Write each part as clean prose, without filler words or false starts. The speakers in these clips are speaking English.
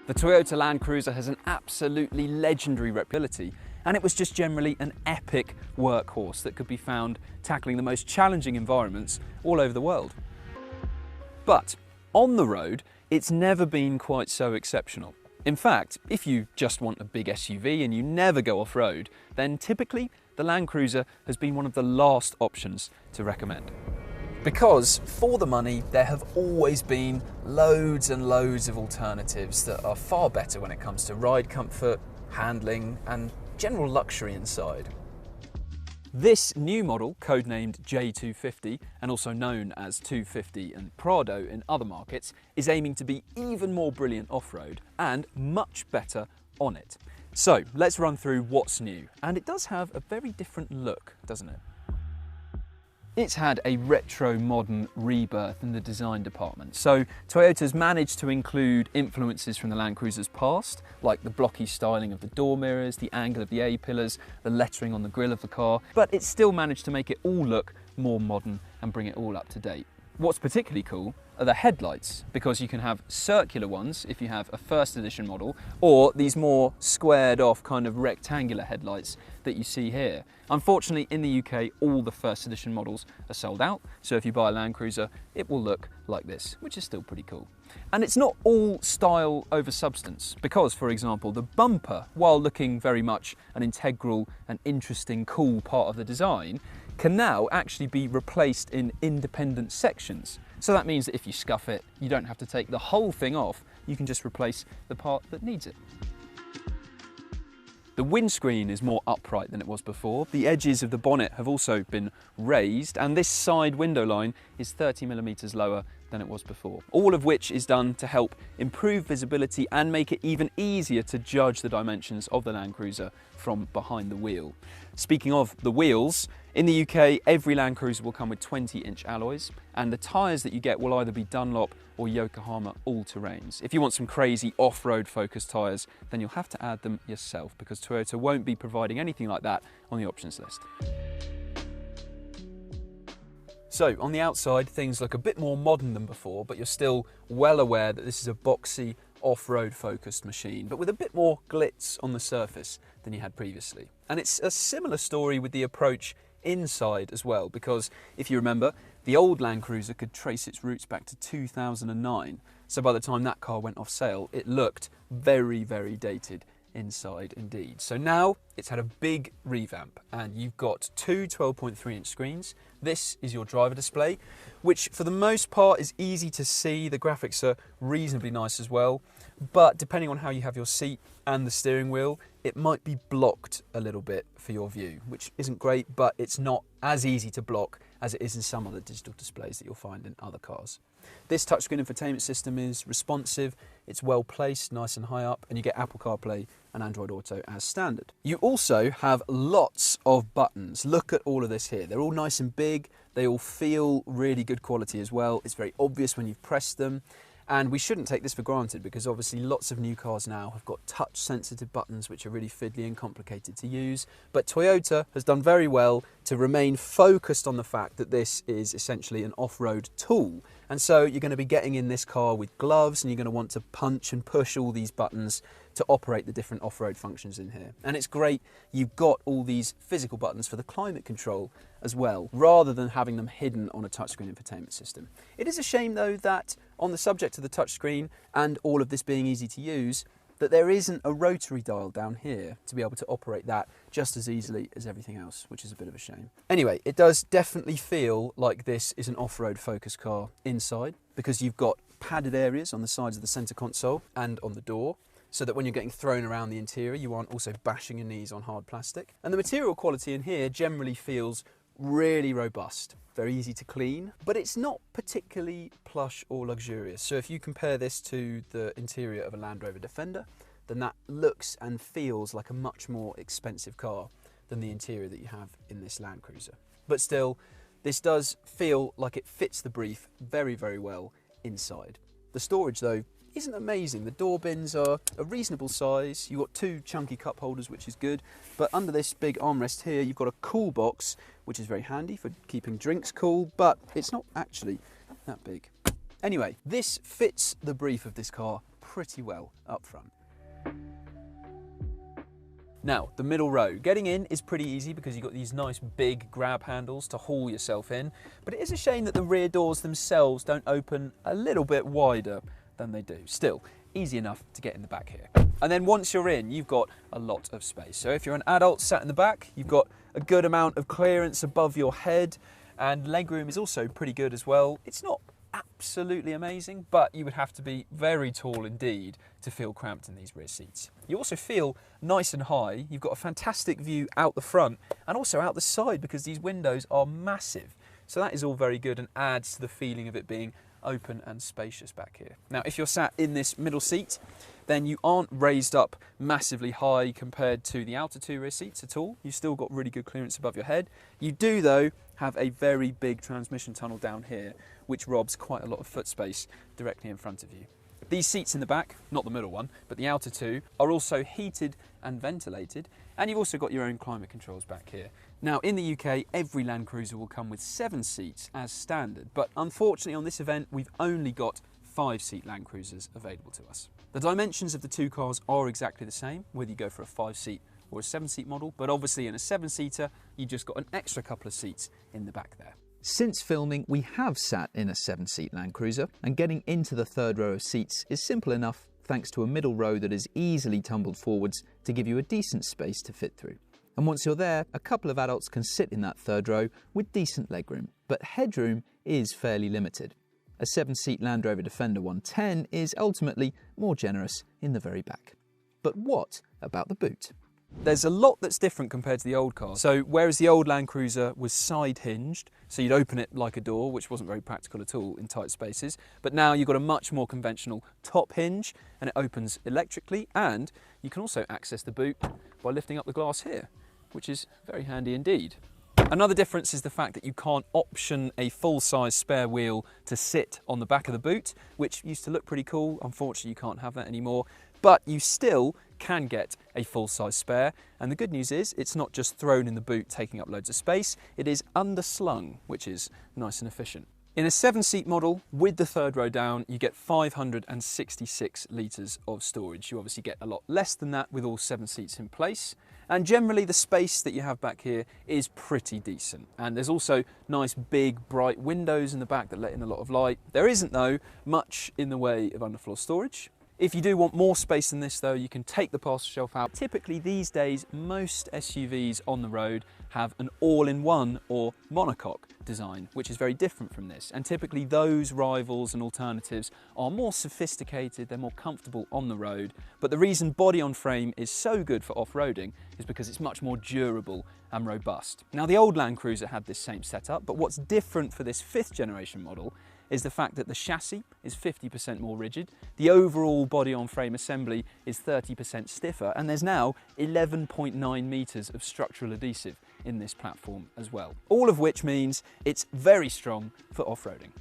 The Toyota Land Cruiser has an absolutely legendary reputation, and it was just generally an epic workhorse that could be found tackling the most challenging environments all over the world. But on the road, it's never been quite so exceptional. In fact, if you just want a big SUV and you never go off-road, then typically the Land Cruiser has been one of the last options to recommend. Because for the money, there have always been loads and loads of alternatives that are far better when it comes to ride comfort, handling, and general luxury inside. This new model, codenamed J250 and also known as 250 and Prado in other markets, is aiming to be even more brilliant off-road and much better on it. So let's run through what's new, and it does have a very different look, doesn't it? It's had a retro modern rebirth in the design department. So Toyota's managed to include influences from the Land Cruiser's past, like the blocky styling of the door mirrors, the angle of the A-pillars, the lettering on the grille of the car, but it's still managed to make it all look more modern and bring it all up to date. What's particularly cool are the headlights, because you can have circular ones if you have a first edition model, or these more squared off kind of rectangular headlights that you see here. Unfortunately, in the UK, all the first edition models are sold out, so if you buy a Land Cruiser, it will look like this, which is still pretty cool. And it's not all style over substance, because, for example, the bumper, while looking very much an integral and interesting, cool part of the design, can now actually be replaced in independent sections. So that means that if you scuff it, you don't have to take the whole thing off, you can just replace the part that needs it. The windscreen is more upright than it was before. The edges of the bonnet have also been raised, and this side window line is 30mm lower than it was before. All of which is done to help improve visibility and make it even easier to judge the dimensions of the Land Cruiser from behind the wheel. Speaking of the wheels, in the UK, every Land Cruiser will come with 20-inch alloys, and the tyres that you get will either be Dunlop or Yokohama all-terrains. If you want some crazy off-road focused tyres, then you'll have to add them yourself, because Toyota won't be providing anything like that on the options list. So on the outside, things look a bit more modern than before, but you're still well aware that this is a boxy, off-road focused machine, but with a bit more glitz on the surface than you had previously. And it's a similar story with the approach inside as well, because if you remember, the old Land Cruiser could trace its roots back to 2009. So by the time that car went off sale, it looked very, very dated inside indeed. So now it's had a big revamp, and you've got two 12.3-inch screens. This is your driver display, which for the most part is easy to see. The graphics are reasonably nice as well, but depending on how you have your seat and the steering wheel, it might be blocked a little bit for your view, which isn't great, but it's not as easy to block as it is in some other digital displays that you'll find in other cars. This touchscreen infotainment system is responsive, it's well placed, nice and high up, and you get Apple CarPlay and Android Auto as standard. You also have lots of buttons. Look at all of this here. They're all nice and big, they all feel really good quality as well. It's very obvious when you've pressed them. And we shouldn't take this for granted, because obviously lots of new cars now have got touch sensitive buttons which are really fiddly and complicated to use. But Toyota has done very well to remain focused on the fact that this is essentially an off-road tool. And so you're going to be getting in this car with gloves, and you're going to want to punch and push all these buttons to operate the different off-road functions in here. And it's great you've got all these physical buttons for the climate control as well, rather than having them hidden on a touchscreen infotainment system. It is a shame though that on the subject of the touchscreen and all of this being easy to use, that there isn't a rotary dial down here to be able to operate that just as easily as everything else, which is a bit of a shame. Anyway, it does definitely feel like this is an off-road focused car inside, because you've got padded areas on the sides of the centre console and on the door, so that when you're getting thrown around the interior, you aren't also bashing your knees on hard plastic. And the material quality in here generally feels really robust, very easy to clean, but it's not particularly plush or luxurious. So if you compare this to the interior of a Land Rover Defender, then that looks and feels like a much more expensive car than the interior that you have in this Land Cruiser. But still, this does feel like it fits the brief very, very well inside. The storage though isn't amazing. The door bins are a reasonable size. You've got two chunky cup holders, which is good. But under this big armrest here, you've got a cool box, which is very handy for keeping drinks cool, but it's not actually that big. Anyway, this fits the brief of this car pretty well up front. Now, the middle row. Getting in is pretty easy because you've got these nice big grab handles to haul yourself in, but it is a shame that the rear doors themselves don't open a little bit wider than they do. Still, easy enough to get in the back here. And then once you're in, you've got a lot of space. So if you're an adult sat in the back, you've got a good amount of clearance above your head, and legroom is also pretty good as well. It's not absolutely amazing, but you would have to be very tall indeed to feel cramped in these rear seats. You also feel nice and high. You've got a fantastic view out the front and also out the side because these windows are massive. So that is all very good and adds to the feeling of it being open and spacious back here. Now, if you're sat in this middle seat, then you aren't raised up massively high compared to the outer two rear seats at all. You've still got really good clearance above your head. You do, though, have a very big transmission tunnel down here, which robs quite a lot of foot space directly in front of you. These seats in the back, not the middle one, but the outer two, are also heated and ventilated, and you've also got your own climate controls back here. Now, in the UK, every Land Cruiser will come with 7 seats as standard, but unfortunately on this event, we've only got 5-seat Land Cruisers available to us. The dimensions of the two cars are exactly the same, whether you go for a 5-seat or a 7-seat model, but obviously in a 7-seater, you just got an extra couple of seats in the back there. Since filming, we have sat in a 7-seat Land Cruiser, and getting into the third row of seats is simple enough thanks to a middle row that is easily tumbled forwards to give you a decent space to fit through. And once you're there, a couple of adults can sit in that third row with decent legroom, but headroom is fairly limited. A 7-seat Land Rover Defender 110 is ultimately more generous in the very back. But what about the boot? There's a lot that's different compared to the old car. So whereas the old Land Cruiser was side hinged, so you'd open it like a door, which wasn't very practical at all in tight spaces, but now you've got a much more conventional top hinge and it opens electrically, and you can also access the boot by lifting up the glass here, which is very handy indeed. Another difference is the fact that you can't option a full-size spare wheel to sit on the back of the boot, which used to look pretty cool. Unfortunately, you can't have that anymore, but you still can get a full-size spare, and the good news is it's not just thrown in the boot taking up loads of space, it is underslung, which is nice and efficient. In a 7-seat model with the third row down, you get 566 litres of storage. You obviously get a lot less than that with all 7 seats in place, and generally the space that you have back here is pretty decent. And there's also nice big bright windows in the back that let in a lot of light. There isn't though much in the way of underfloor storage. If you do want more space than this though, you can take the parcel shelf out. Typically these days, most SUVs on the road have an all-in-one or monocoque design, which is very different from this. And typically those rivals and alternatives are more sophisticated, they're more comfortable on the road. But the reason body on frame is so good for off-roading is because it's much more durable and robust. Now the old Land Cruiser had this same setup, but what's different for this 5th generation model is the fact that the chassis is 50% more rigid, the overall body-on-frame assembly is 30% stiffer, and there's now 11.9 metres of structural adhesive in this platform as well. All of which means it's very strong for off-roading.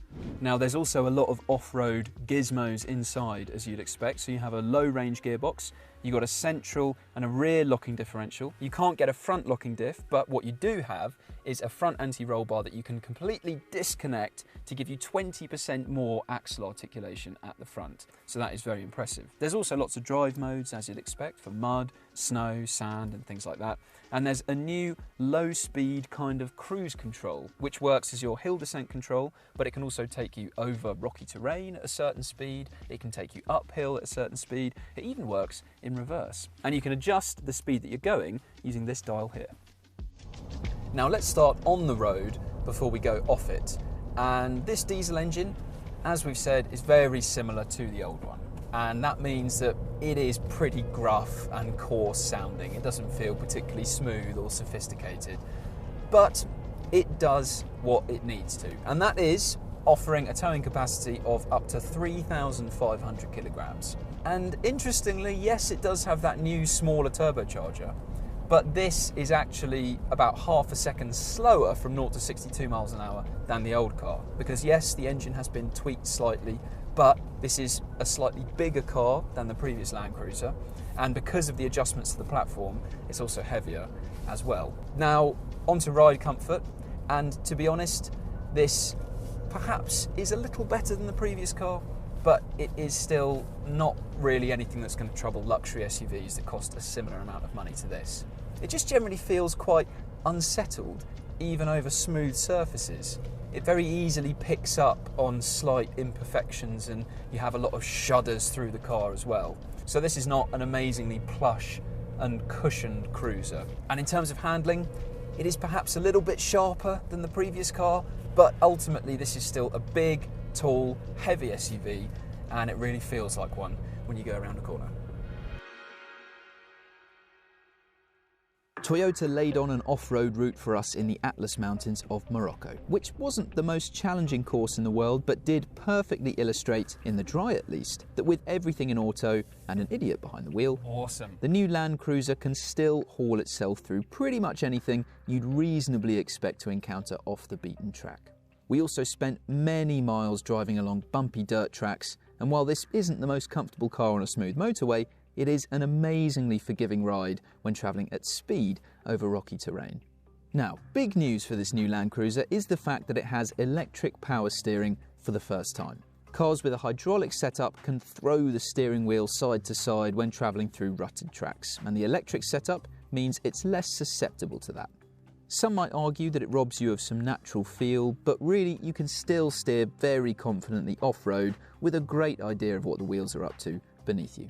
Now there's also a lot of off-road gizmos inside, as you'd expect. So you have a low-range gearbox, you've got a central and a rear locking differential. You can't get a front locking diff, but what you do have is a front anti-roll bar that you can completely disconnect to give you 20% more axle articulation at the front. So that is very impressive. There's also lots of drive modes, as you'd expect, for mud, snow, sand and things like that. And there's a new low-speed kind of cruise control, which works as your hill descent control, but it can also take you over rocky terrain at a certain speed. It can take you uphill at a certain speed. It even works in reverse. And you can adjust the speed that you're going using this dial here. Now let's start on the road before we go off it. And this diesel engine, as we've said, is very similar to the old one. And that means that it is pretty gruff and coarse sounding. It doesn't feel particularly smooth or sophisticated, but it does what it needs to. And that is offering a towing capacity of up to 3,500 kilograms. And interestingly, yes, it does have that new smaller turbocharger, but this is actually about half a second slower from 0 to 62 miles an hour than the old car. Because yes, the engine has been tweaked slightly, but this is a slightly bigger car than the previous Land Cruiser, and because of the adjustments to the platform, it's also heavier as well. Now, onto ride comfort, and to be honest, this perhaps is a little better than the previous car, but it is still not really anything that's going to trouble luxury SUVs that cost a similar amount of money to this. It just generally feels quite unsettled, even over smooth surfaces. It very easily picks up on slight imperfections, and you have a lot of shudders through the car as well. So this is not an amazingly plush and cushioned cruiser. And in terms of handling, it is perhaps a little bit sharper than the previous car, but ultimately this is still a big, tall, heavy SUV, and it really feels like one when you go around a corner. Toyota laid on an off-road route for us in the Atlas Mountains of Morocco, which wasn't the most challenging course in the world, but did perfectly illustrate, in the dry at least, that with everything in auto and an idiot behind the wheel, awesome, the new Land Cruiser can still haul itself through pretty much anything you'd reasonably expect to encounter off the beaten track. We also spent many miles driving along bumpy dirt tracks, and while this isn't the most comfortable car on a smooth motorway, it is an amazingly forgiving ride when travelling at speed over rocky terrain. Now, big news for this new Land Cruiser is the fact that it has electric power steering for the first time. Cars with a hydraulic setup can throw the steering wheel side to side when travelling through rutted tracks, and the electric setup means it's less susceptible to that. Some might argue that it robs you of some natural feel, but really you can still steer very confidently off-road with a great idea of what the wheels are up to beneath you.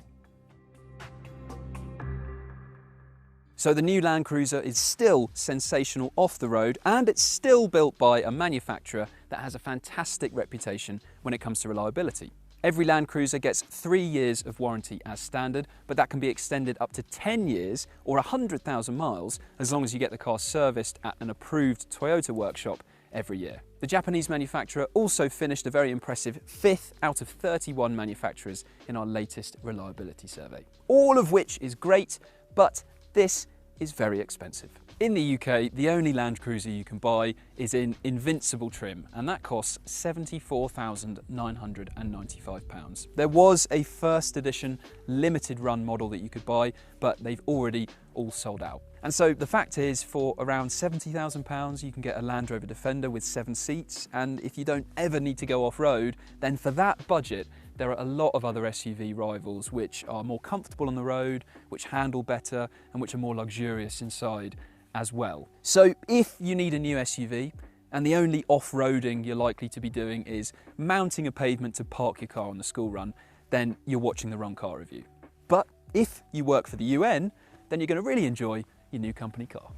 So the new Land Cruiser is still sensational off the road, and it's still built by a manufacturer that has a fantastic reputation when it comes to reliability. Every Land Cruiser gets 3 years of warranty as standard, but that can be extended up to 10 years or 100,000 miles as long as you get the car serviced at an approved Toyota workshop every year. The Japanese manufacturer also finished a very impressive 5th out of 31 manufacturers in our latest reliability survey. All of which is great, but this is very expensive. In the UK, the only Land Cruiser you can buy is in Invincible trim, and that costs £74,995. There was a first edition limited run model that you could buy, but they've already all sold out. And so the fact is, for around £70,000 you can get a Land Rover Defender with 7 seats, and if you don't ever need to go off-road, then for that budget there are a lot of other SUV rivals which are more comfortable on the road, which handle better, and which are more luxurious inside as well. So if you need a new SUV, and the only off-roading you're likely to be doing is mounting a pavement to park your car on the school run, then you're watching the wrong car review. But if you work for the UN, then you're going to really enjoy your new company car.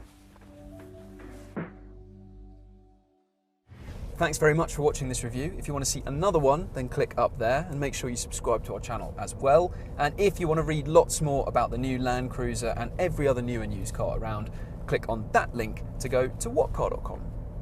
Thanks very much for watching this review. If you want to see another one, then click up there and make sure you subscribe to our channel as well. And if you want to read lots more about the new Land Cruiser and every other new and used car around, click on that link to go to whatcar.com.